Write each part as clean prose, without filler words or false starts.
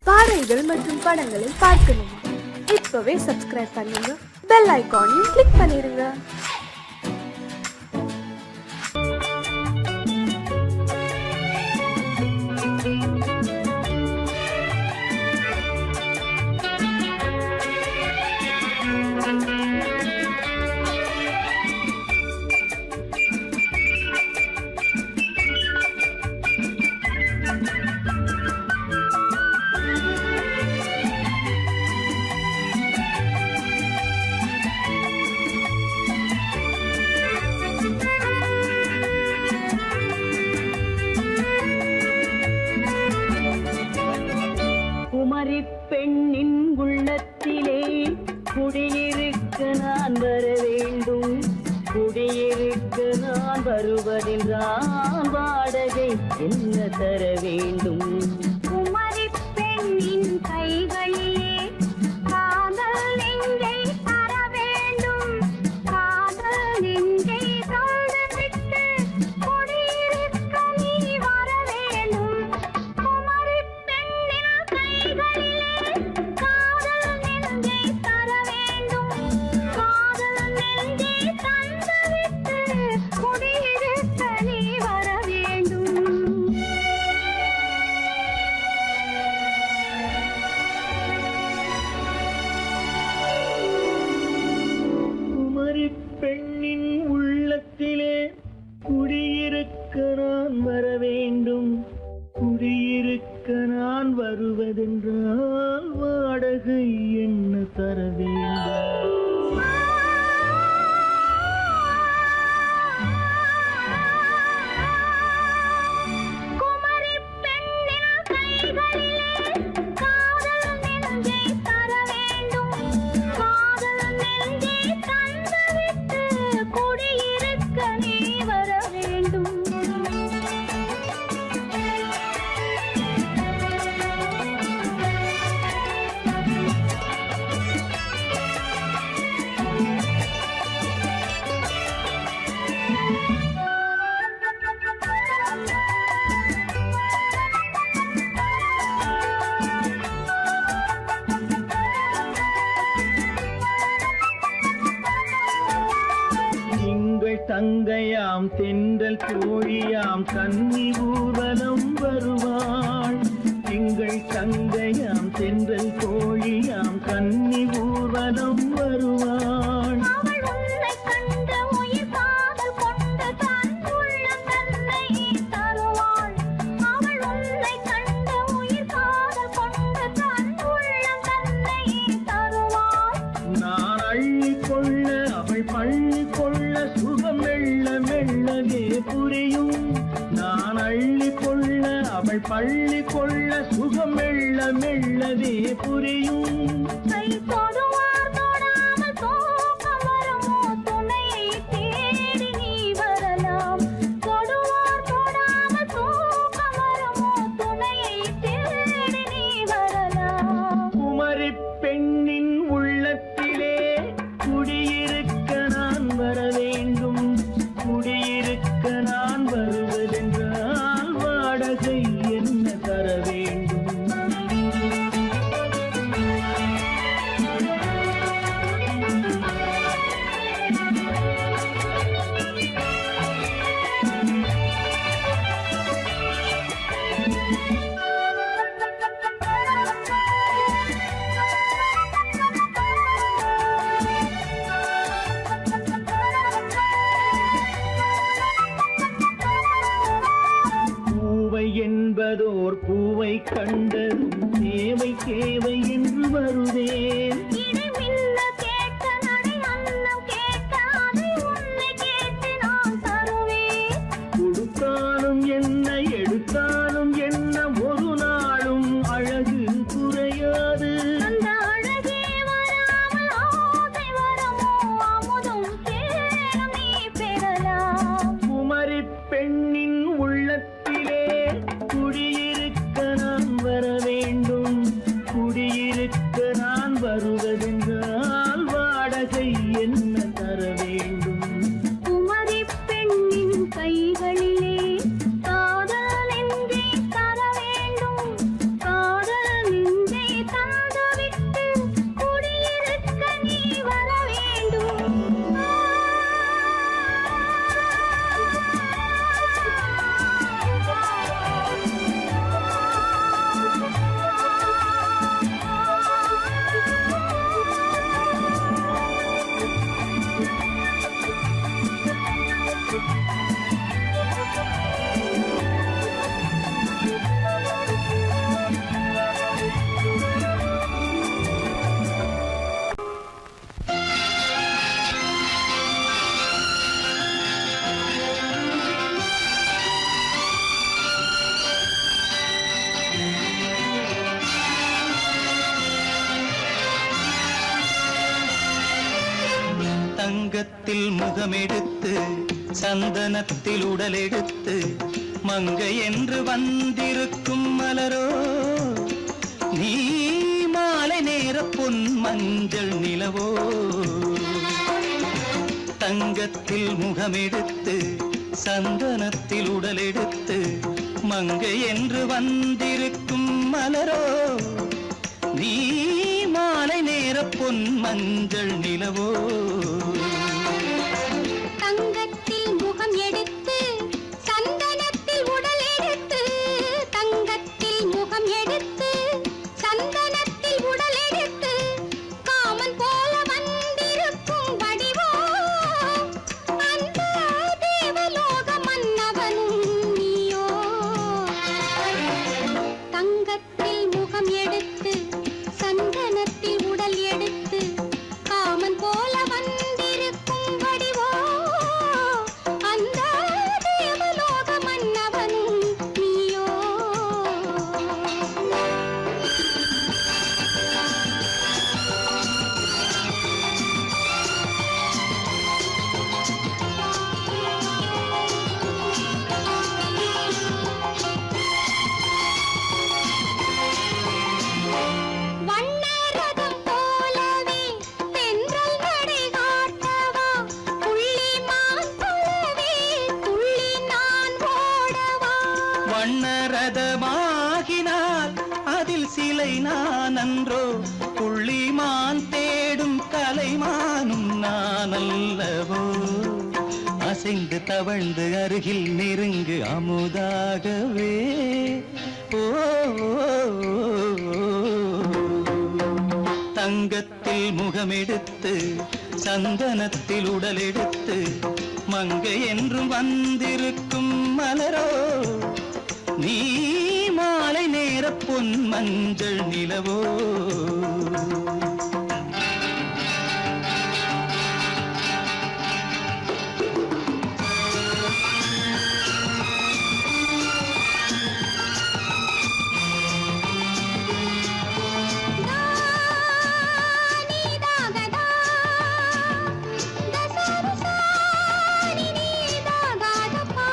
பாடல்கள் மற்றும் படங்களை பார்க்கணுமா? இப்பவே சப்ஸ்கிரைப் பண்ணுங்க, பெல் ஐகானையும் கிளிக் பண்ணிருங்க. பெண்ணின் உள்ளத்திலே குடியிருக்க நான் வர வேண்டும். குடியிருக்க நான் வருவதென்றால் வாடகை என்ன தர வேண்டும்? குமரி பெண்ணின் கைகளிலே காதல் நெஞ்சை தர வேண்டும். காதல் நெஞ்சை தந்துவிட்டு குடியிருக்க நீ வர வேண்டும். குமரி பெண்ணின் கைகளிலே காதல் நெஞ்சை தர வேண்டும். காதல் நெஞ்சை தந்துவிட்டு குடியிருக்க நீ வர வேண்டும். குமரி பெண்ணின் உள்ளத்திலே குடியிருக்க நான் வர வேண்டும். குடியிருக்க நான் வருவதென்றால் வாடகை என்ன தர வேண்டும்? குமரி பெண்ணின் கைகளிலே காதல் நெஞ்சை தர வேண்டும். காதல் நெஞ்சை தந்துவிட்டு குடியிருக்க நீ வர வேண்டும். திங்கள் தங்கையாம் தென்றல் தோழியாம் கன்னி ஊர்வலம் வருவாள். திங்கள் தங்கையாம் தென்றல் தோழியாம் கன்னி ஊர்வலம் வருவாள். அவள் உன்னை கண்டு உயிர் காதல் கொண்டு தன் உள்ளம் தன்னை தருவாள். அவள் உன்னை கண்டு உயிர் காதல் கொண்டு தன் உள்ளம் தன்னை தருவாள். நான் அள்ளிக் கொள்ள அவள் பள்ளி கொள்ள சுகம் மெல்ல மெல்லவே புரியும். நான் அள்ளிக் கொள்ள அவள் பள்ளி கொள்ள சுகம் மெல்ல மெல்லவே புரியும். கை தொடுவார் தொடாமல் தூக்கம் வருமோ? துணையை தேடி நீ வரலாம். தொடுவார் தொடாமல் தூக்கம் வருமோ? துணையை தேடி நீ வரலாம். குமரி பெண்ணின் உள்ளத்திலே குடியிருக்க நான் வர வேண்டும். குடியிருக்க நான் வருவதென்றால் வாடகை என்ன தர வேண்டும்? பூவை என்பதோர் பூவை கண்டதும் தேவை தேவை என்று வருவேன். இடி மின்ன கேட்ட நடை அன்னம் கேட்ட அதை உன்னை கேட்டு நான் தருவேன். கொடுத்தாலும் என்ன எடுத்தாலும் என்ன ஒரு நாளும் அழகு குறையாது. அந்த அழகே வராமல் ஆசை வரமோ? அமுதும் தேனும் நீ பெறலாம். குமரி பெண்ணின் உள்ளத்திலே குடியிருக்க நான் வர வேண்டும். குடியிருக்க நான் வருவது தங்கத்தில் முகமெடுத்து சந்தனத்தில் உடலெடுத்து மங்கை என்று வந்திருக்கும் மலரோ நீ மாலை நேர பொன் மஞ்சள் நிலவோ தங்கத்தில் முகமெடுத்து சந்தனத்தில் உடலெடுத்து மங்கை என்று வந்திருக்கும் மலரோ நீ மாலை நேர பொன் மஞ்சள் நிலவோ தங்கத்தில் முகம் எடுத்து சந்தனத்தில் உடல் எடுத்து தங்கத்தில் முகம் எடுத்து சந்தனத்தில் உடல் எடுத்து காமன் போல வந்திருக்கும் வடிவோ அந்த தேவலோக மன்னவனும் நீயோ தங்கத்தில் முகம் எடுத்து சந்தனத்தில் உடல் எடுத்து காமன் போல வந்திருக்கும் வடிவோ அந்த தேவலோக மன்னவனும் நீயோ வண்ணரதம் போலவே தென்றல் நடை காட்டவா புள்ளிமான் போலவே துள்ளி நான் ஓடவா வண்ணரதமாகினால் அதில் சிலை நான் அன்றோ புள்ளிமான் தேடும் கலைமானும் நான் அல்லவோ அசைந்து தவழ்ந்து அருகில் நெருங்கு அமுதாகவே ஓ தங்கத்தில் முகமெடுத்து சந்தனத்தில் உடலெடுத்து மங்கை என்றும் வந்திருக்கும் மலரோ நீ மாலை நேர பொன் மஞ்சள் நிலவோ நீதாகதா தசரசானி நீதாகதப்பா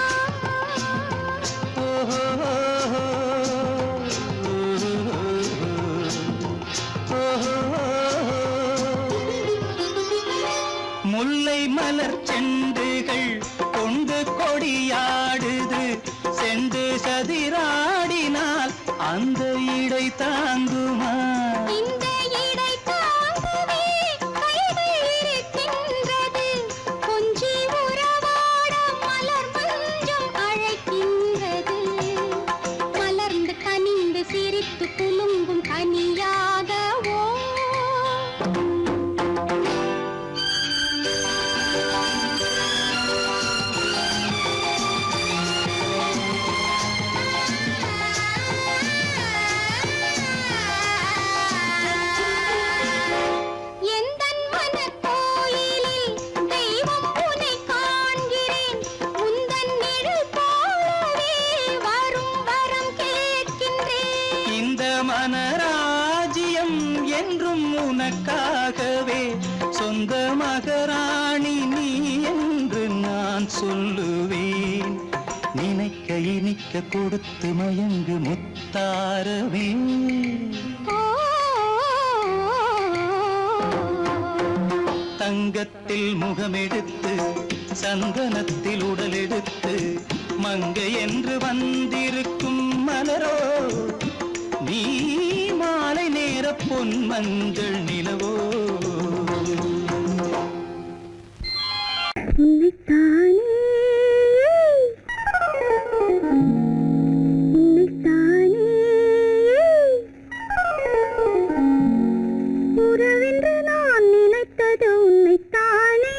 முல்லை மலர் செண்டுகள் கொண்டு கொடியாடுது செண்டு சதிராடினால் அந்த இடை தாங்குமா இந்த இடை தாங்கவே கைகள் இருக்கின்றது கொஞ்சி உறவாட மலர் மஞ்சம் அழைக்கின்றது மலர்ந்து கனிந்து சிரித்து குலுங்கும் கனியாகவோ எந்தன் மனக்கோயிலில் தெய்வம் உன்னை காண்கிறேன் உந்தன் நிழல் போலவே வரும் வரம் கேட்கின்றேன் இந்த மனராஜ்யம் என்றும் உனக்காகவே சொந்த மகராணி நீ என்று நான் சொல்லுவேன் நினைக்க இனிக்க கொடுத்து மயங்கு முத்தாரவே தங்கத்தில் முகமெடுத்து சந்தனத்தில் உடலெடுத்து மங்கை என்று வந்திருக்கும் மலரோ நீ மாலை நேர பொன் மஞ்சள் நிலவோ உறவென்று நான் நினைத்தது உன்னைத்தானே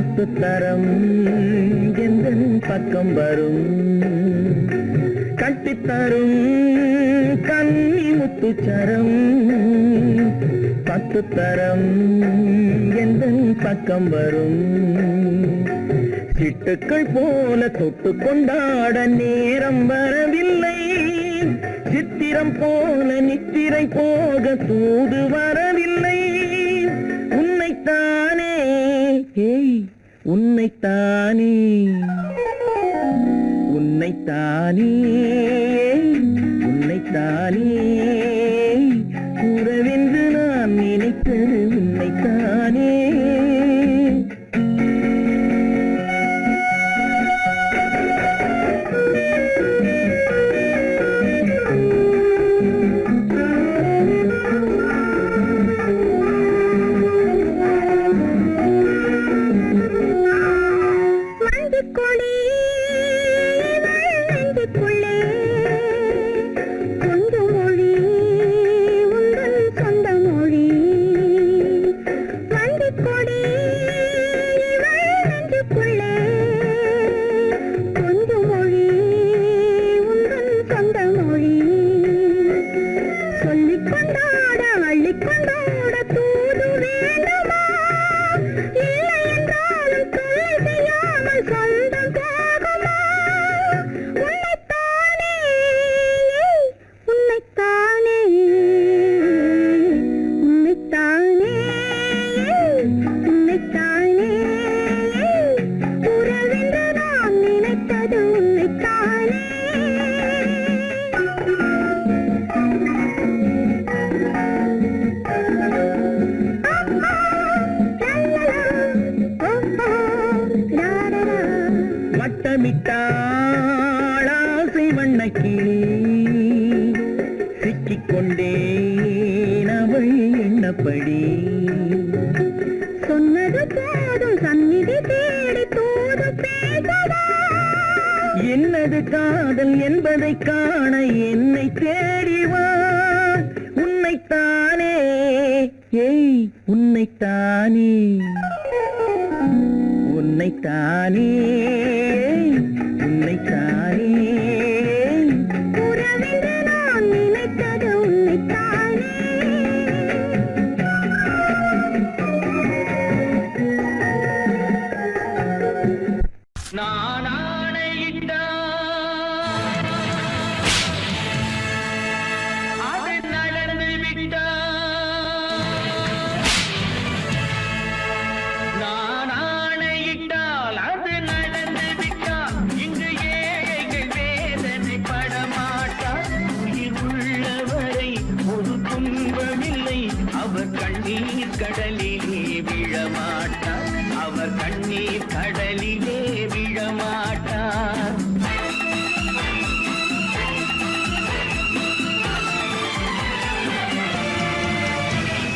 10 தரம் எந்தன் பக்கம் வரும் கட்டித்தரும் கன்னி முத்துச்சரம் 10 தரம் எந்தன் பக்கம் வரும் சிட்டுக்கள் போல தொட்டு கொண்டாட நேரம் வரவில்லை சித்திரம் போல நித்திரை போக தூது வரவில்லை உன்னைத்தானே ஏய் உன்னைத்தானே உன்னைத்தானே உன்னைத்தானே உறவென்று நான் நினைத்தது உன்னைத்தானே வட்டமிட்டாளாசை வண்ணக்கிளி சிக்கிக்கொண்டேன் அவள் எண்ணப்படி சொன்னது போதும் சந்நிதி தேடி தூது பேசவா என்னது காதல் என்பதை காண என்னை தேடிவா உன்னைத்தானே ஏய் உன்னைத்தானே உன்னைத்தானே உன்னைத்தானே உறவென்று நான் நினைத்தது உன்னைத்தானே நான் ஆணையிட்டால் அது நடந்து விட்டால் நான் ஆணையிட்டால் அது நடந்து விட்டால் இங்கு ஏழைகள் வேதனை படமாட்டார் உயிர் உள்ளவரை ஒரு துன்பமில்லை அவர் கண்ணீர் கடலிலே விழமாட்டார் அவர் கண்ணீர் கடலிலே விழமாட்டார்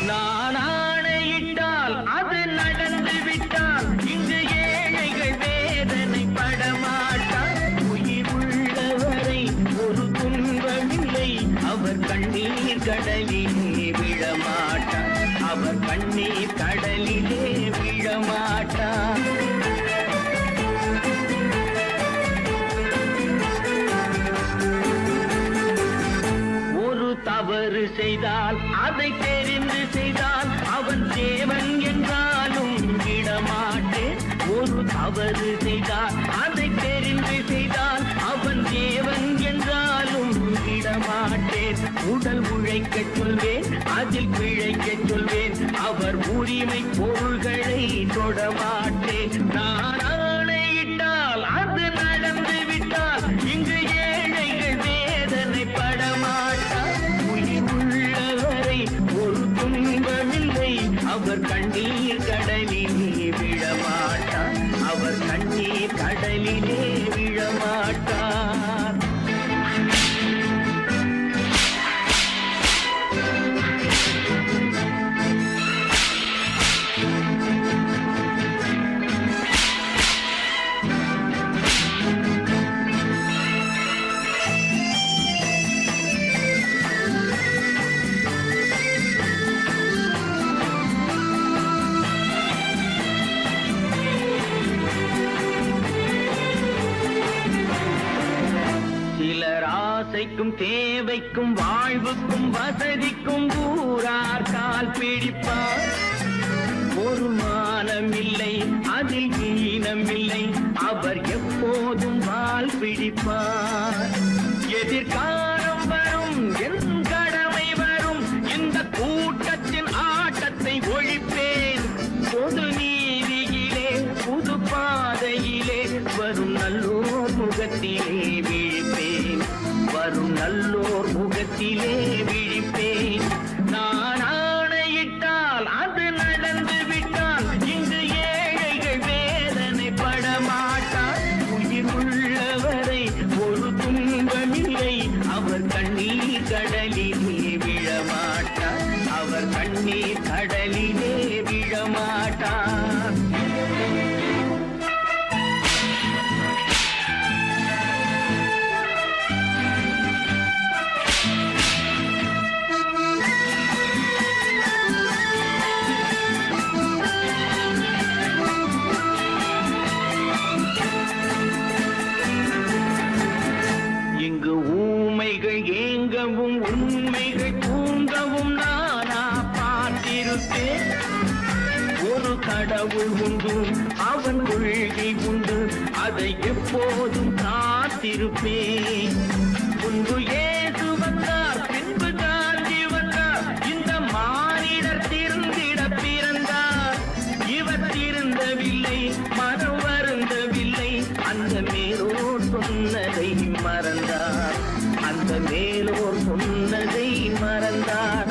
நான் ஆணையிட்டால் அது நடந்து விட்டால் இங்கு ஏழைகள் வேதனை படமாட்டார் உயிர் உள்ளவரை ஒரு துன்பமில்லை அவர் கண்ணீர் கடலிலே விழமாட்டார் அவர் கண்ணீர் கடலிலே விழமாட்டார் ஒரு தவறு செய்தால் அதை தெரிந்து செய்தால் அவன் தேவன் என்றாலும் விடமாட்டேன் ஒரு தவறு செய்தால் அதை தெரிந்து செய்தால் அவன் தேவன் என்றாலும் விடமாட்டேன் உடல் உழைக்கச் சொல்வேன் அதில் பிழைக்கச் சொல்வேன் அவர் உரிமை பொருள்களை தொடமாட்டேன் நான் ஆணையிட்டால் அது நடந்து விட்டால் இங்கு ஏழைகள் வேதனை படமாட்டார் உயிர் உள்ளவரை ஒரு துன்பமில்லை அவர் கண்ணீர் கடலிலே விழமாட்டார் அவர் கண்ணீர் கடலிலே விழமாட்டார் தேவைக்கும் தேவைக்கும் வாழ்வுக்கும் வசதிக்கும் ஊரார் கால் பிடிப்பார். ஒரு மானமில்லை அதில் ஈனமில்லை, அவர் எப்போதும் வால் பிடிப்பார். எதிர்காலம் வரும் என் கடமை வரும், இந்த கூட்டத்தின் ஆட்டத்தை ஒழிப்பேன். பொது நீதியிலே புது பாதையிலே வரும் நல்லோர் முகத்திலே விழிப்பேன். வரும் நல்லோர் முகத்திலே விழிப்பேன். நான் ஆணையிட்டால் அது நடந்து விட்டால் இங்கு ஏழைகள் வேதனை படமாட்டார். உயிர் உள்ளவரை ஒரு துன்பமில்லை, அவர் கண்ணீர் கடலிலே விழமாட்டார். அவர் கண்ணீர் கடலிலே விழமாட்டார். இங்கு ஊமைகள் ஏங்கவும் உண்மைகள் தூங்கவும் நானா பார்த்திருப்பேன். ஒரு கடவுள் உண்டு, அவன் கொள்கை உண்டு, அதை எப்போதும் காத்திருப்பேன். முன்பு இயேசு வந்தார், பின்பு காந்தி வந்தார், இந்த மானிடர் திருந்திட பிறந்தார். இவர் திருந்தவில்லை, மனம் வருந்தவில்லை, அந்த மேலோர் சொன்னதை மறந்தார். அந்த மேலோர் சொன்னதை மறந்தார்.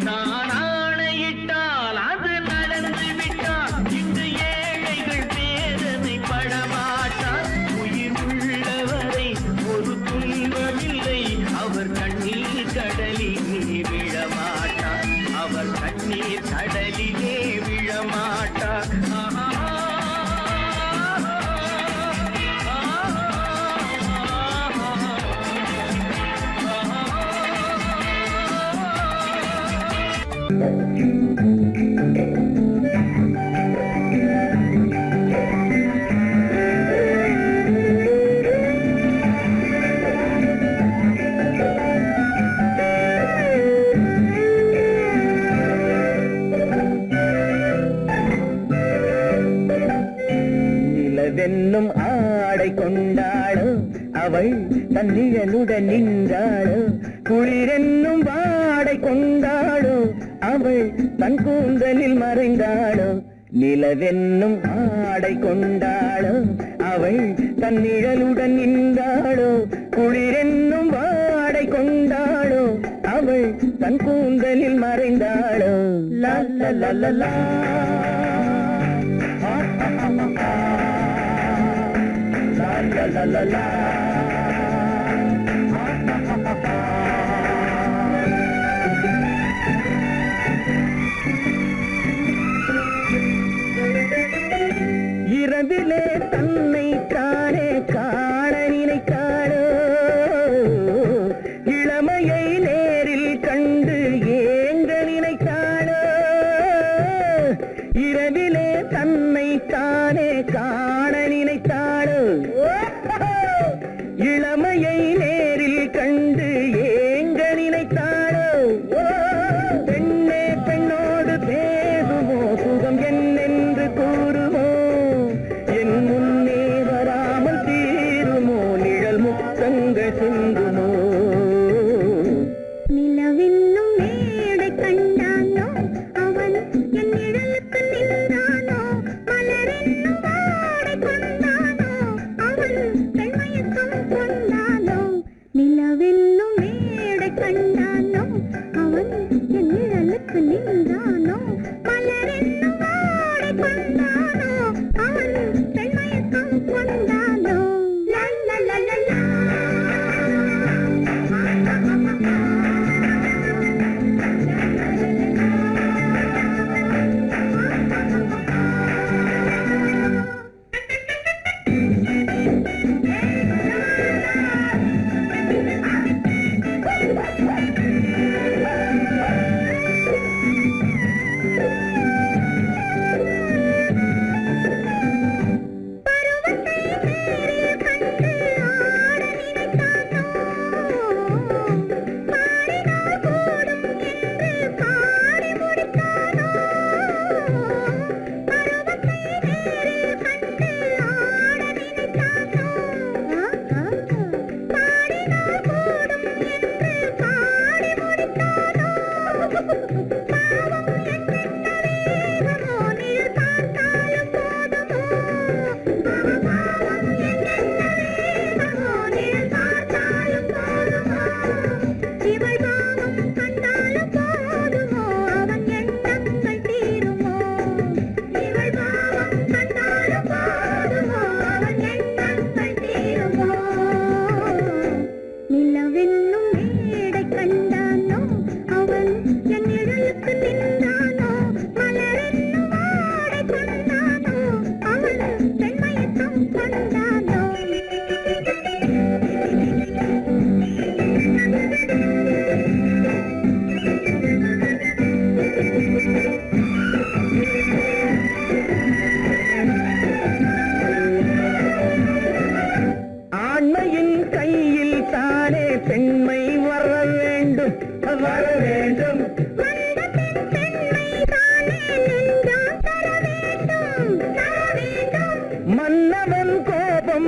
நான் ஆணையிட்டால் அது நடந்து விட்டால் இன்று ஏழைகள் வேதனை படமாட்டார். உயிர் உள்ளவரை ஒரு துன்பமில்லை, அவர் கண்ணீர் கடலிலே விழமாட்டார். அவர் கண்ணீர் கடலிலே விழமாட்டார். நிலவென்னும் ஆடை கொண்டாளோ, அவள் தன்னிழலுடன் நின்றாளோ. குளிரென்னும் வாடை கொண்டாளோ, அவள் தன் கூந்தலில் மறைந்தாளோ. நிலவென்னும் ஆடை கொண்டாளோ, அவள் தன் நிழலுடன் நின்றாளோ. குளிரென்னும் வாடை கொண்டாளோ, அவள் தன் கூந்தலில் மறைந்தாளோ. லா லா லா லா லா. La la la la. இரவிலே தன்னை காணே காண நினைத்தாளோ, இளமையை நேரில் கண்டு ஏங்க நினைத்தாளோ. இரவிலே தன்னை காணே காண நினைத்தாளோ, இளமையை நேரில் கண்டு ஏங்க நினைத்தாளோ. பெண்ணே பெண்ணோடு பேசுமோ, சுகம் என்னென்று கூறுமோ. என் முன்னே வராமல் தீருமோ, நிழல் முத்தங்கள் சிந்துமோ. நிலவென்னும் மேடை கண்டானோ, அவன் என் நிழலுக்கு நின்றானோ. மலரென்னும் வாடை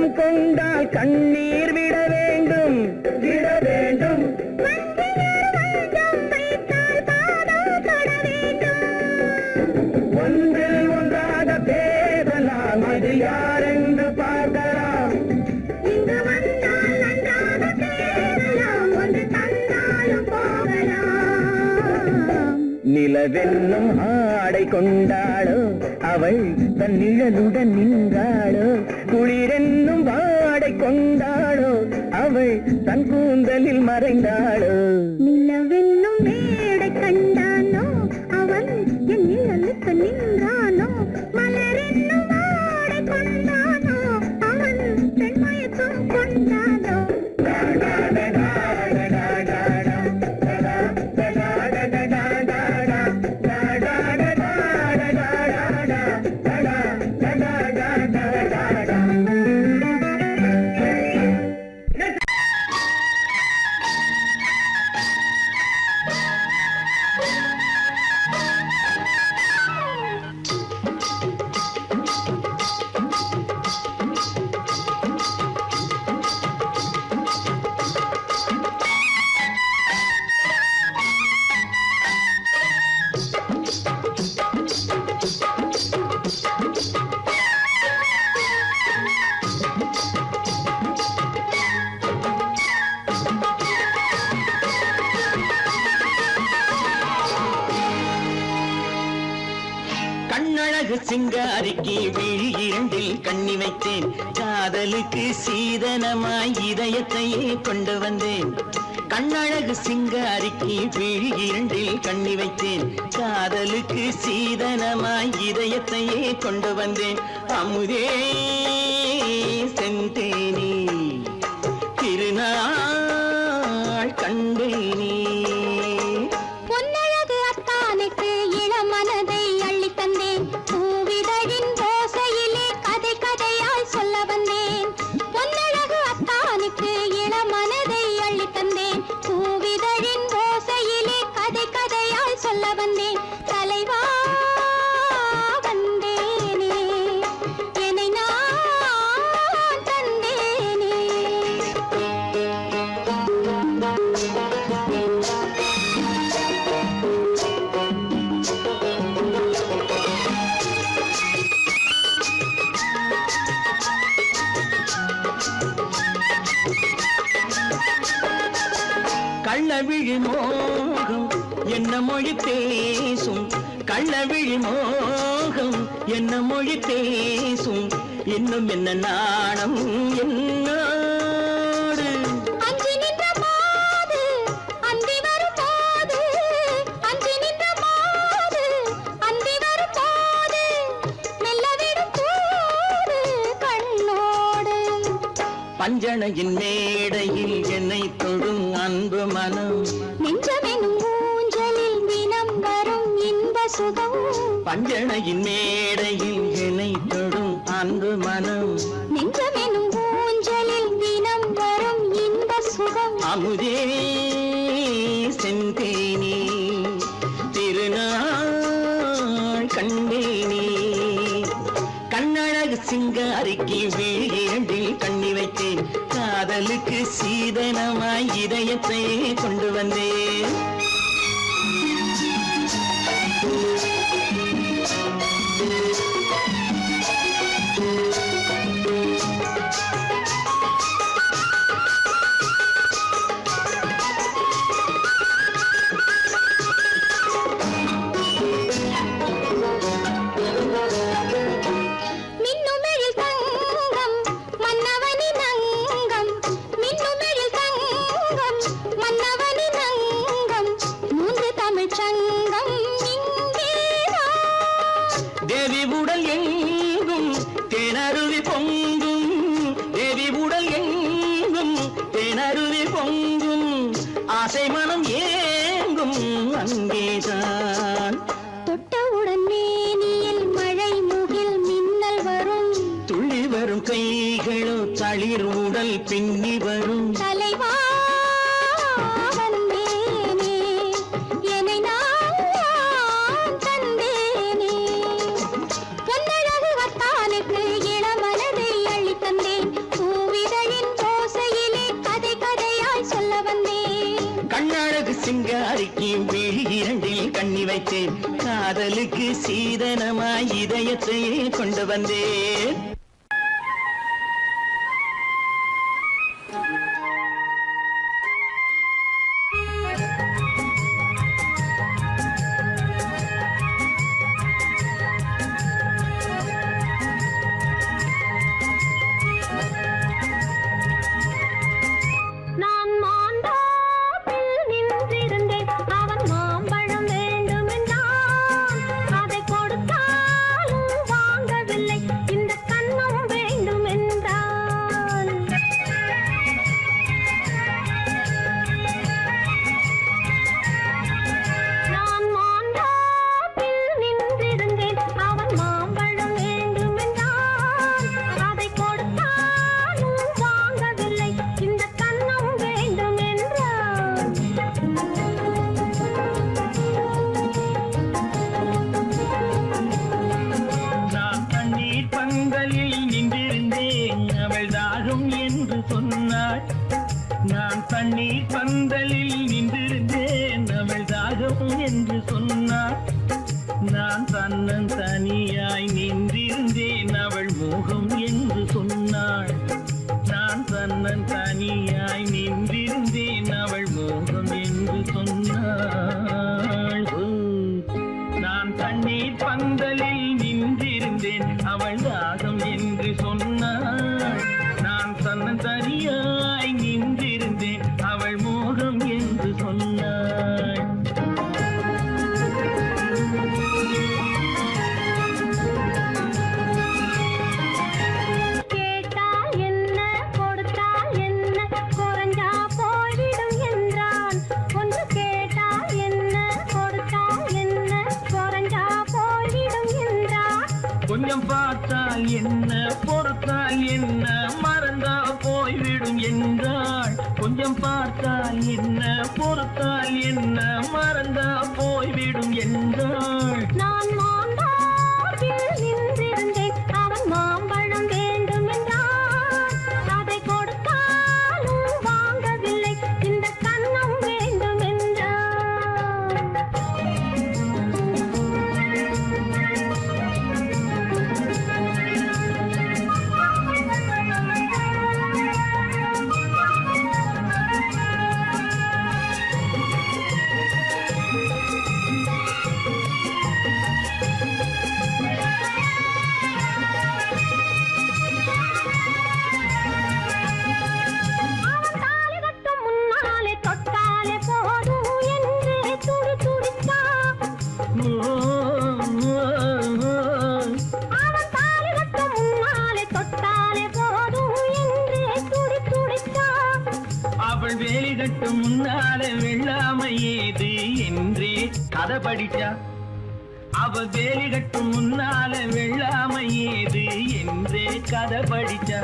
மனம் கொண்டால் கண்ணீர் விட வேண்டும் விட வேண்டும். ஒன்றில் ஒன்றாக பேசலாம், அது யாரென்று பார்க்கலாம். இங்கு வந்தால் நன்றாக பேசலாம், ஒன்று தந்தாலும் போகலாம். நிலவென்னும் ஆடை கொண்டாளோ அவள் தன் நிழலுடன் நின்றாளோ, குளிரென்னும் வாடை கொண்டாளோ அவள் தன் கூந்தலில் மறைந்தாளோ. நிலவென்னும் மேடை கண்டானோ அவன் என் நிழலுக்கு நின்றானோ, மலரென்னும் வாடை கொண்டானோ அவன் பெண்மயக்கம் கொண்டானோ. கண்ணழகு சிங்காரிக்கு விழி இரண்டில் கண்ணி வைத்தேன், காதலுக்கு சீதனமாய் இதயத்தையே கொண்டு வந்தேன். கண்ணழகு சிங்காரிக்கு விழி இரண்டில் கண்ணி வைத்தேன், காதலுக்கு சீதனமாய் இதயத்தையே கொண்டு வந்தேன். அமுதே செந்தேனே திருநாள் கண்டேனே. பொன்னழகு அத்தானுக்கு இளமனதை அள்ளி தந்தேன், பூவிதழின் ஓசையிலே கதை கதையாய் சொல்ல வந்தேன். பொன்னழகு அத்தானுக்கு இளமனதை அள்ளி தந்தேன், பூவிதழின் ஓசையிலே கதை கதையாய் சொல்ல வந்தேன். தலைவா வந்தேனே, என்னை நான் தந்தேனே. கள்ளவிழி மோகம் என்ன மொழி பேசும், கள்ளவிழி மோகம் என்ன மொழி பேசும், இன்னும் என்ன நாணம் என்னோடு. அஞ்சி நின்ற மாது அந்தி வரும் போது, அஞ்சி நின்ற மாது அந்தி வரும் போது, மெல்ல விடும் போது கண்ணோடு. பஞ்சணையின் மேடையில் என்னை தொடும் அன்பு மனம், நெஞ்சமெனும் ஊஞ்சலில் தினம் வரும் இன்ப சுகம். பஞ்சணையின் மேடையில் என்னை தொடும் அன்பு மனம், நெஞ்சமெனும் ஊஞ்சலில் தினம் வரும் இன்ப சுகம். அமுதே செந்தேனே திருநாள் கண்டேனே. கண்ணழகு சிங்காரிக்கு விழி இரண்டில் கண்ணி வைத்தேன், காதலுக்கு சீதனமாய் இதயத்தை கொண்டு வந்தேன். மின்னுமெழில் தங்கம் மன்னவனின் அங்கம், மின்னுமெழில் தங்கம் மன்னவனின் அங்கம், மூன்று தமிழ்ச் சங்கம் இங்கேதான். தேவி உடல் எங்கும் தேனருவி பொங்கும், தேவி உடல் எங்கும் தேனருவி பொங்கும், ஆசை மனம் ஏங்கும் அங்கேதான். தொட்டவுடன் மேனியில் மழை முகில் மின்னல் வரும், துள்ளி வரும் கைகளோ தளிர் உடல் பின்னி வரும். தலைவா வந்தேனே, என்னை நான் தந்தேனே. பொன்னழகு வத்தானுக்கு இளமனதை அள்ளி தந்தேன், வைத்தேன் காதலுக்கு சீதனமாய் இதயத்தையே கொண்டு வந்தேன் நான் மாந்தோப்பில் நின்றிருந்தேன் அவன் மாம்பழம் வேண்டுமென்றான் அதை கொடுத்தாலும் வாங்கவில்லை இந்த கன்னம் வேண்டுமென்றான் நான் மாந்தோப்பில் நின்றிருந்தேன் அவன் மாம்பழம் வேண்டுமென்றான் அதை கொடுத்தாலும் வாங்கவில்லை இந்த கன்னம் வேண்டுமென்றான் நான் தண்ணீர் பந்தலில் நின்றிருந்தேன் அவள் தாகம் என்று சொன்னாள் நான் தண்ணீர் பந்தலில் நின்றிருந்தேன் அவள் தாகம் என்று சொன்னாள் நான் தன்னன் தனியாய் நின்றிருந்தேன் அவள் மோகம் என்று சொன்னாள் நான் தன்னன் தனியாய் நின்றிருந்தேன் அவள் மோகம் என்று சொன்னாள் ஓ, நான் தண்ணீர் பந்தலில் நின்றிருந்தேன் அவள் தாகம் என்று சொன்னாள் நான் தன்னன் தனியாய் நின்றிருந்தேன் அவள் மோகம் என்று சொன்னாள் கேட்டால் என்ன கொடுத்தால் என்ன குறைஞ்சா போய்விடும் என்றான் ஒன்று கேட்டால் என்ன கொடுத்தால் என்ன குறைஞ்சா போய்விடும் என்றான் கொஞ்சம் பார்த்தால் என்ன பொறுத்தால் என்ன மறந்தா போய்விடும் என்றாள் கொஞ்சம் பார்த்தால் என்ன பொறுத்தால் என்ன மறந்தா போய்விடும் என்றாள் நான் மாந்தோப்பில் நின்றிருந்தேன் அவன் மாம்பழம் வேண்டுமென்றான் அதை கொடுத்தாலும் வாங்கவில்லை இந்த கன்னம் வேண்டுமென்றான் அவன் தாலி கட்டும் முன்னாலே தொட்டாலே போதும் என்று துடி துடித்தான் அவன் தாலி கட்டும் முன்னாலே தொட்டாலே போதும் என்று துடி துடித்தான் அவள் வேலி கட்டும் முன்னாலே வெள்ளாமை ஏது என்றே கதை படிச்சா அவள் வேலி கட்டும் முன்னாலே வெள்ளாமை ஏது என்றே கதை படிச்சா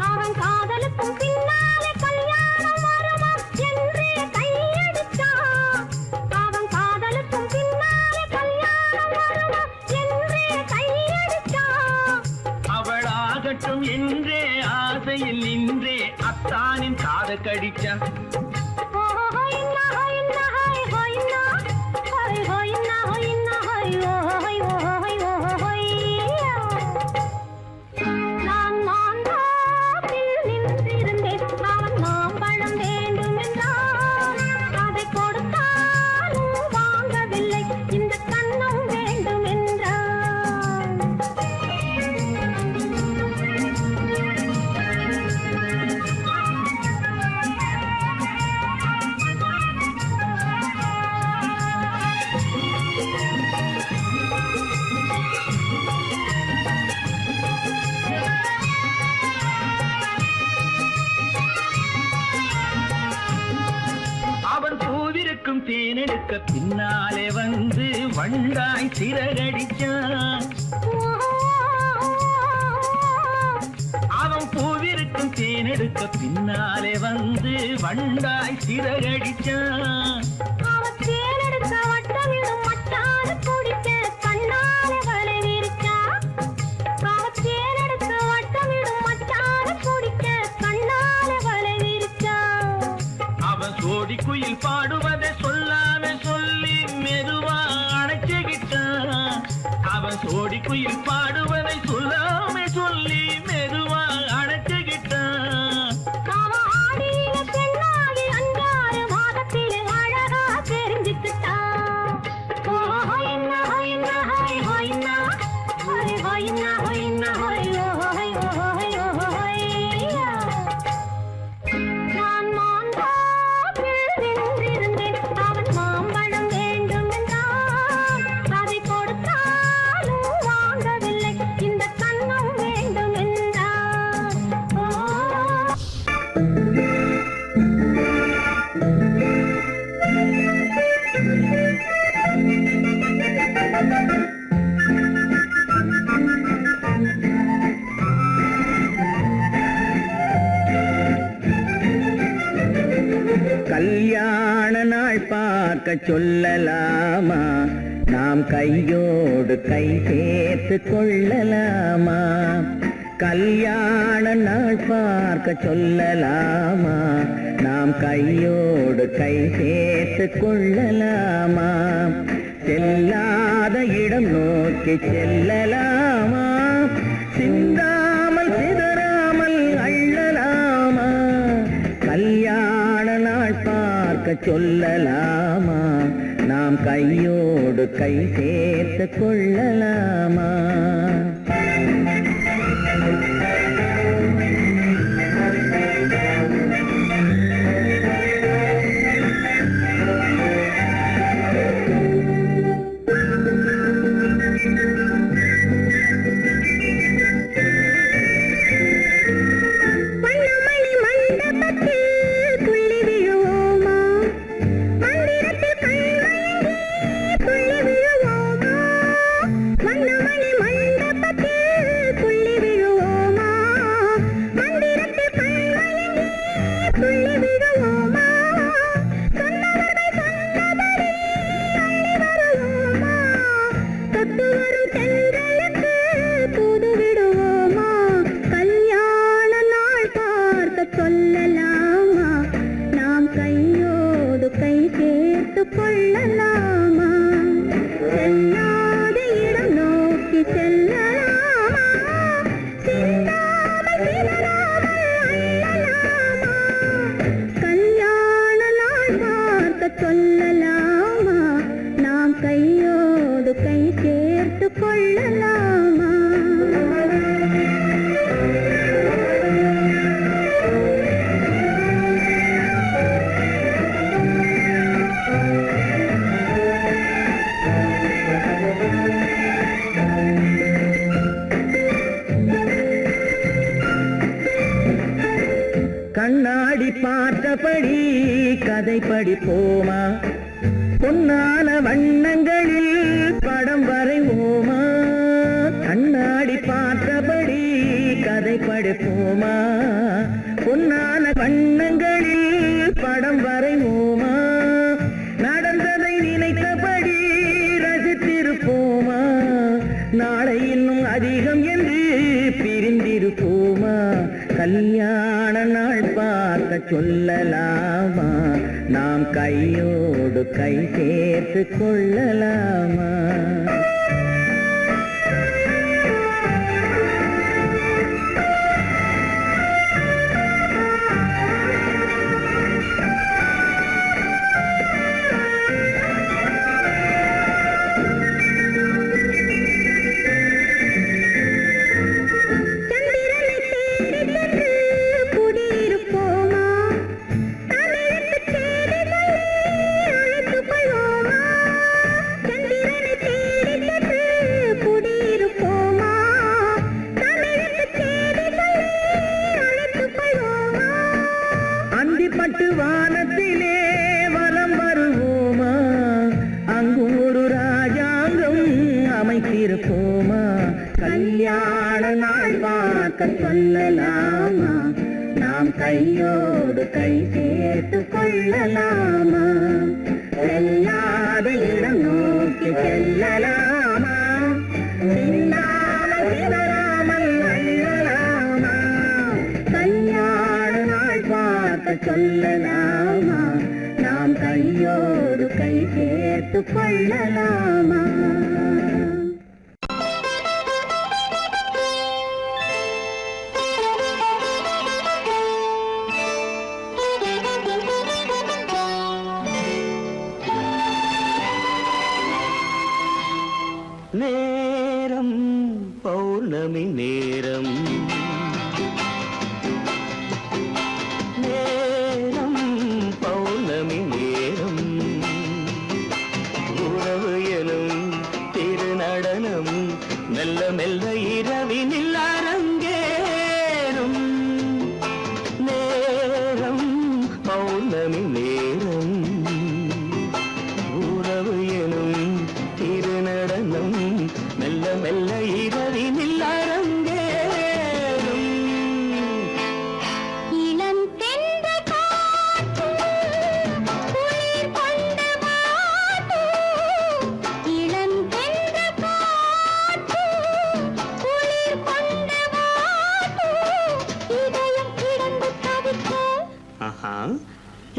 அவன் காதலுக்கும் பின்னாலே கல்யாணம் வருமா என்றே கையடித்தான் அவன் காதலுக்கும் பின்னாலே கல்யாணம் வருமா என்றே கையடித்தான் அவள் ஆகட்டும் என்றே ஆசையில் நின்றே அத்தானின் காத கடிச்சா நான் மாந்தோப்பில் நின்றிருந்தேன் அவன் மாம்பழம் வேண்டுமென்றான் அதை கொடுத்தாலும் வாங்கவில்லை இந்த கன்னம் வேண்டுமென்றான் அவன் பூவிருக்கும் தேனெடுக்க பின்னாலே வந்து வண்டாய் சிறகடிச்சான் அவன் பூவிருக்கும் தேனெடுக்க பின்னாலே வந்து வண்டாய் சிறகடிச்சான் அவன் தேனெடுக்க வட்டமிடும் மட்டான குடிக்க கண்ணாலே வலை விரிச்சா அவன் தேனெடுக்க வட்டமிடும் மட்டான குடிக்க கண்ணாலே வலை விரிச்சா அவன் சோடி குயில் பாடுவதை சொல்லாம சொல்லி மெதுவா பார்க்க சொல்லலாமா? நாம் கையோடு கை சேர்த்து கொள்ளலாமா? கல்யாண நாள் பார்க்க சொல்லலாமா? நாம் கையோடு கை சேர்த்து கொள்ளலாமா? செல்லாத இடம் நோக்கி செல்லலாமா? சிந்தாமல் சிதறாமல் அள்ளலாமா? கல்யாண நாள் பார்க்க சொல்லலாமா? நாம் கையோடு கை சேர்த்து கொள்ளலாமா? கண்ணாடி பார்த்தபடி கதை படிப்போமா? பொன்னான வண்ணங்களில் படம் வரைவோமா? கண்ணாடி பார்த்தபடி கதை படிப்போமா? பொன்னான வண்ணங்களில் படம் வரைவோமா? நடந்ததை நினைத்தபடி ரசித்திருப்போமா? நாளை இன்னும் அதிகம் என்று பிரிந்திருப்போமா? கல்யாண நாள் பார்க்க சொல்லலாமா? நாம் கையோடு கை சேர்த்து கொள்ளலாமா? வானத்திலே வலம் வருவோமா? அங்கு ஒரு ராஜாங்கம் அமைத்திருப்போமா? கல்யாண நாள் பார்க்க சொல்லலாமா? நாம் கையோடு கை சேர்த்து கொள்ளலாமா? செல்லாத இடம் நோக்கி செல்லலாமா? சிந்தாமல் சிதறாமல் அள்ளலாமா? கல்யாண நாள் பார்க்க சொல்லலாமா? நாம் கையோடு கை சேர்த்து கொள்ளலாமா? நேரம் பௌர்ணமி நேரம், நேரம் பௌர்ணமி நேரம், உறவு எனும்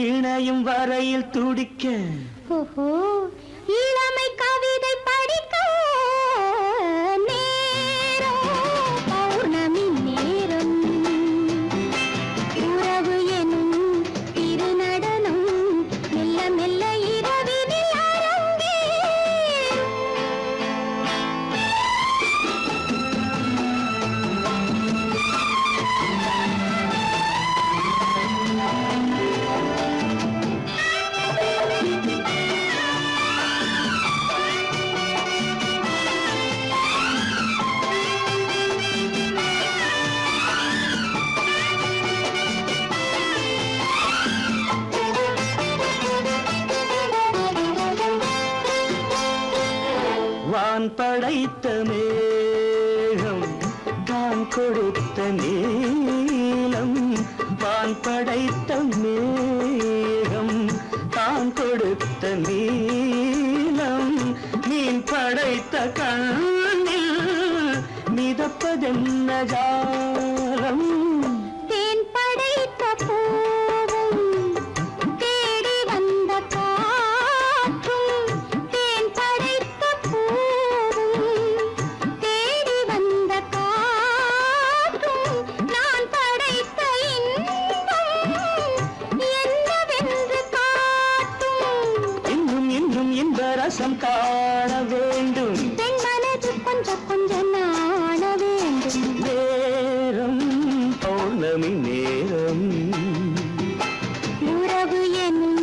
இணையும் வரையில் துடிக்க ஓஹோ இளமை கவிதை படிக்க நேரம் பௌர்ணமி நேரம் உறவு எனும் திருநடனம் மெல்ல மெல்ல இரவினில் அரங்கேறும். வான் படைத்த மேகம் தான் கொடுத்த நீலம் வான் படைத்த மேகம் தான் கொடுத்த நீலம் மீன் படைத்த கண்ணில் மிதப்பதென்ன ஜாலம் தேன் படைத்த பூவும் தேடி வந்த காற்றும் தேன் படைத்த பூவும் தேடி வந்த காற்றும் நான் படைத்த இன்பம் என்னவென்று காட்டும். இன்னும் இன்னும் இந்த ரசம் காண வேண்டும் பெண் மனது கொஞ்சம் கொஞ்சம் நாண வேண்டும். நேரம் பௌர்ணமி நேரம் உறவு எனும்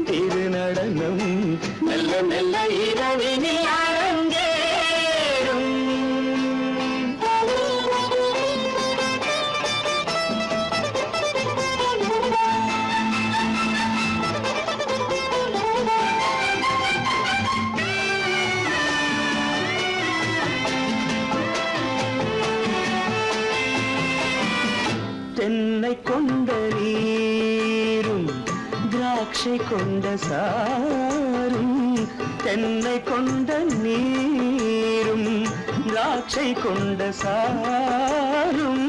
திருநடனம் மெல்ல மெல்ல இரவினில் அரங்கேறும். தென்னை கொண்ட நீரும் திராட்சை கொண்ட சாரும் தென்னை கொண்ட நீரும் திராட்சை கொண்ட சாரும்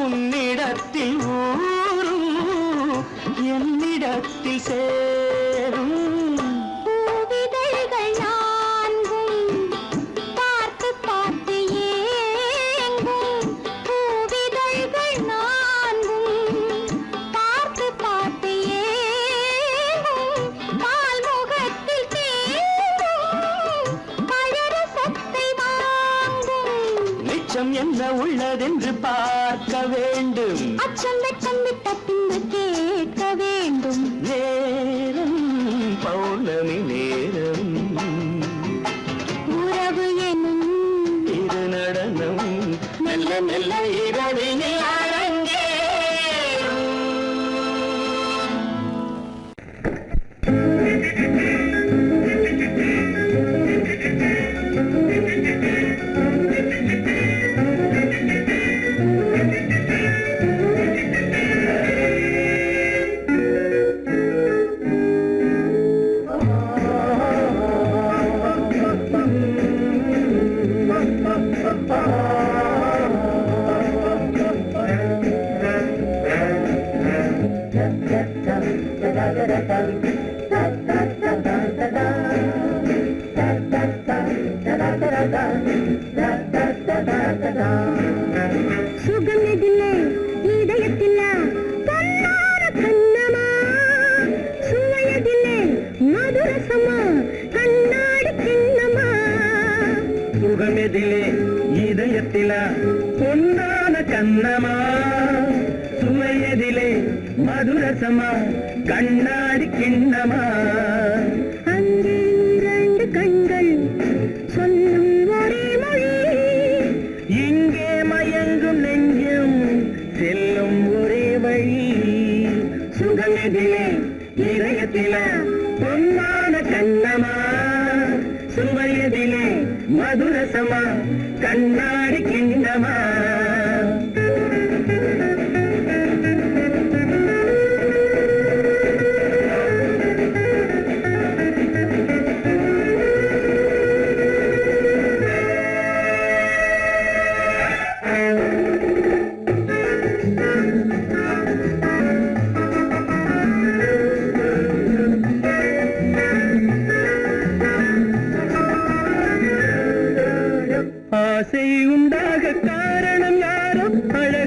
உன்னிடத்தில் ஊரும் என்னிடத்தில் சேரும் பூவிதழ்கள் நான்கும் பார்த்து பார்த்து ஏங்கும். பூவிதழ்கள் நான்கும் பார்த்து பார்த்து ஏங்கும். பால்முகத்தில் தேங்கும் பழரசத்தை வாங்கும். மிச்சம் என்ன உள்ளதென்று பார்க்க வேண்டும் அச்சம் வெச்சம் விட்ட பின்பு கேட்க வேண்டும். நேரம் பௌர்ணமி நேரம் உறவு எனும் திருநடனம் மெல்ல மெல்ல இரவினில் அரங்கேறும். சுகமிதில்லை இதயத்தில்ல பொன்னார கண்ணமா சுவையதில்லை மதுரசமா கண்ணாடி கிண்ணமா சுகமெதிலே இதயத்தில பொன்னான கண்ணமா சுவையதிலே மதுரசமா கண்ணாடி கிண்ணமா அங்கே இரண்டு கண்கள் சொல்லும் ஒரே மொழி இங்கே மயங்கும் நெஞ்சம் செல்லும் ஒரே வழி சுகமெதிலே இதயத்தில பொன்னான கண்ணமா சுவையதிலே மதுரசமா கண்ணாடி கிண்ணமா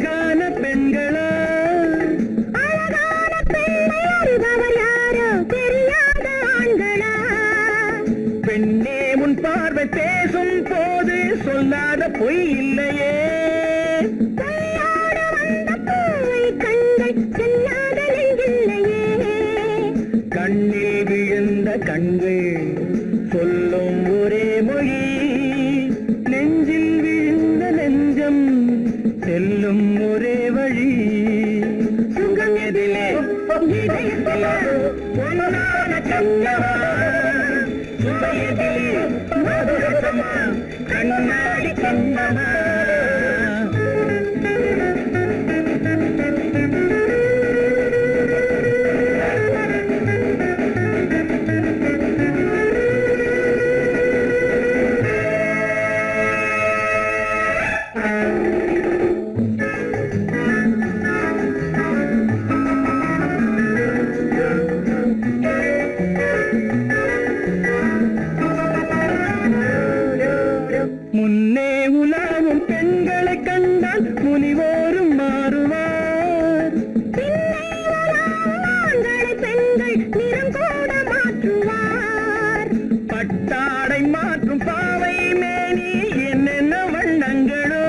அழகான பெண்களா அழகான பெண்ணை அறிபவர் யாரோ தெரியாத ஆண்களா பெண்ணே உன் பார்வை பேசும் போது சொல்லாத பொய் இல்லையே பொய்யோடு வந்த பூவை கண்கள் செல்லாத நெஞ்சில்லையே கண்ணில் விழுந்த கண்கள் சொல்லும் ஒரே மொழி நெஞ்சில் விழுந்த நெஞ்சம் செல்லும் ஒரே வழி சுகம் எதிலே இதயத்திலே பொன்னான கண்ணவா சுவையதிலே மதுரசமா கண்ணாடி கண்ணவா முன்னே உலாவும் பெண்களை கண்டால் முனிவோரும் மாறுவார் ஆண்களை பெண்கள் நிறம் கூட மாற்றுவார் பட்டாடை மாற்றும் பாவை மேனி என்னென்ன வண்ணங்களோ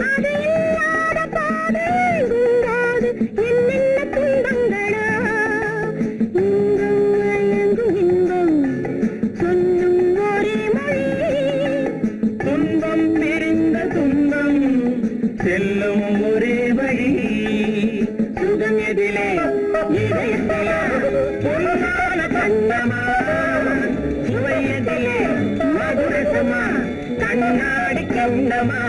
அது இல்லாத பாதை எங்கும்போது என்னென்ன துன்பங்களோ இங்கும் அயங்கும் இன்பம் சொல்லும் ஒரே மொழி துன்பம் பிரிந்த துன்பம் செல்லும் ஒரே வழி சுகம் எதிலே இதயத்திலே பொன்னான கண்ணமா சுவை எதிலே மதுரசமா கண்ணாடி கண்ணமா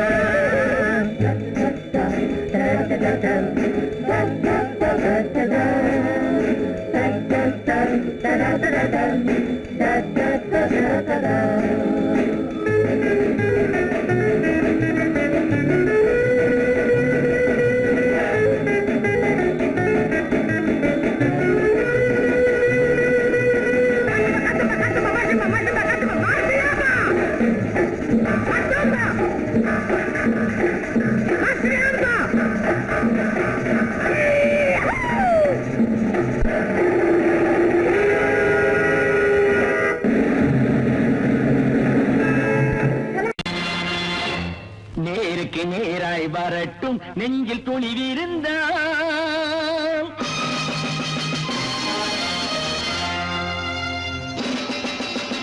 நேருக்கு நேராய் வரட்டும் நெஞ்சில் துணிவிருந்தால்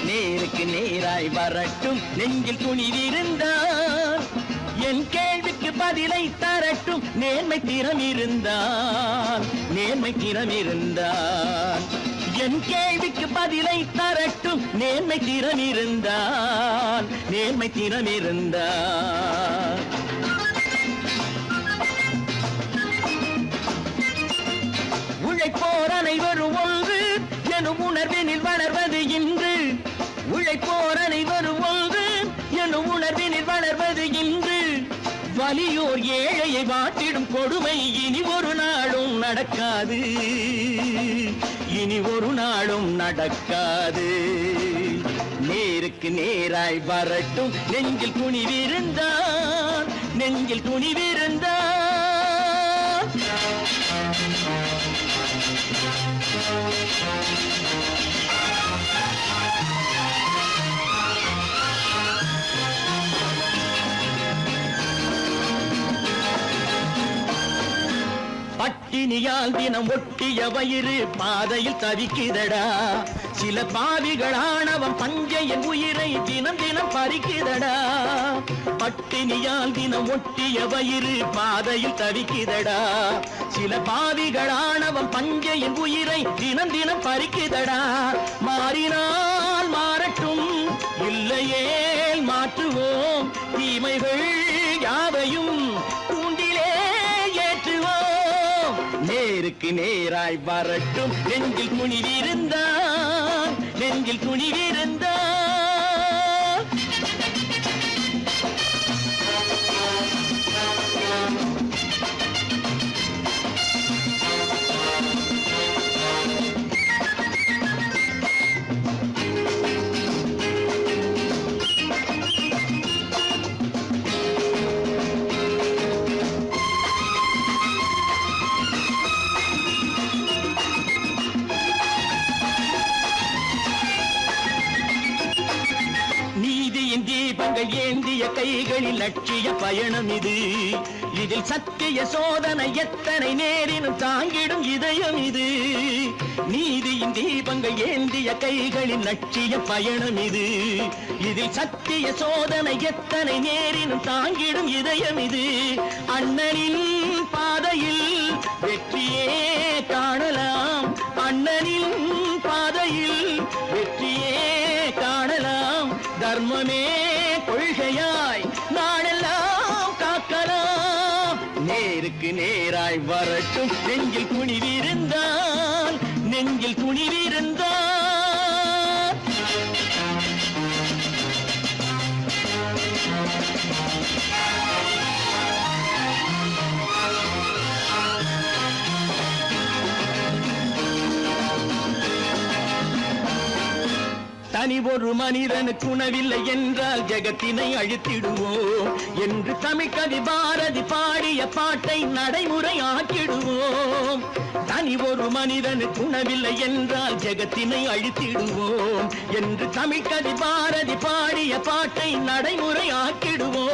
நேருக்கு நேராய் வரட்டும் நெஞ்சில் துணிவிருந்தால் என் கேள்விக்கு பதிலை தரட்டும் நேர்மை திறம் இருந்தால் என் கேள்விக்கு பதிலை தரட்டும் நேர்மை திறம் இருந்தால் உழைப்போர் அனைவரும் ஒன்று எனும் உணர்வினில் வளர்வது இன்று உழைப்போர் அனைவரும் ஒன்று எனும் உணர்வினில் வளர்வது இன்று வலியோர் ஏழையை வாட்டிடும் கொடுமை இனி ஒரு நாளும் நடக்காது நேருக்கு நேராய் வரட்டும் நெஞ்சில் துணிவிருந்தால் பட்டினியால் தினம் ஒட்டிய வயிறு பாதையில் தவிக்குதடா சில பாவிகளானவன் பஞ்சையின் உயிரை தினம் தினம் பறிக்குதடா பட்டினியால் தினம் ஒட்டிய வயிறு பாதையில் தவிக்குதடா சில பாவிகளானவன் பஞ்சையின் உயிரை தினம் தினம் பறிக்குதடா மாறினால் மாறட்டும் இல்லையே மாற்றுவோம் தீமைகள் யாவையும் கூண்டிலே ஏற்றுவோம் நேருக்கு நேராய் வரட்டும் நெஞ்சில் துணிவிருந்தால் ஏந்திய கைகளில் லட்சிய பயணம் இது. இதில் சத்திய சோதனை எத்தனை நேரினும் தாங்கிடும் இதயம் இது. நீதியின் தீபங்கள் ஏந்திய கைகளில் லட்சிய பயணம் இது. இதில் சத்திய சோதனை எத்தனை நேரினும் தாங்கிடும் இதயம் இது. அண்ணனின் பாதையில் வெற்றியே காணலாம். அண்ணனின் பாதையில் வெற்றியே காணலாம். தர்மமே கொள்கையாய் நாடெல்லாம் காக்கலாம். நேருக்கு நேராய் வரட்டும் நெஞ்சில் துணிவிருந்தான், நெஞ்சில் துணிவிருந்தான். தனி ஒரு மனிதனுக்கு உணவில்லை என்றால் ஜெகத்தினை அழித்திடுவோம் என்று தமிழ்கவி பாரதி பாடிய பாட்டை நடைமுறையாக்கிடுவோம். தனி ஒரு மனிதனுக்கு உணவில்லை என்றால் ஜெகத்தினை அழித்திடுவோம் என்று தமிழ்கவி பாரதி பாடிய பாட்டை நடைமுறையாக்கிடுவோம்.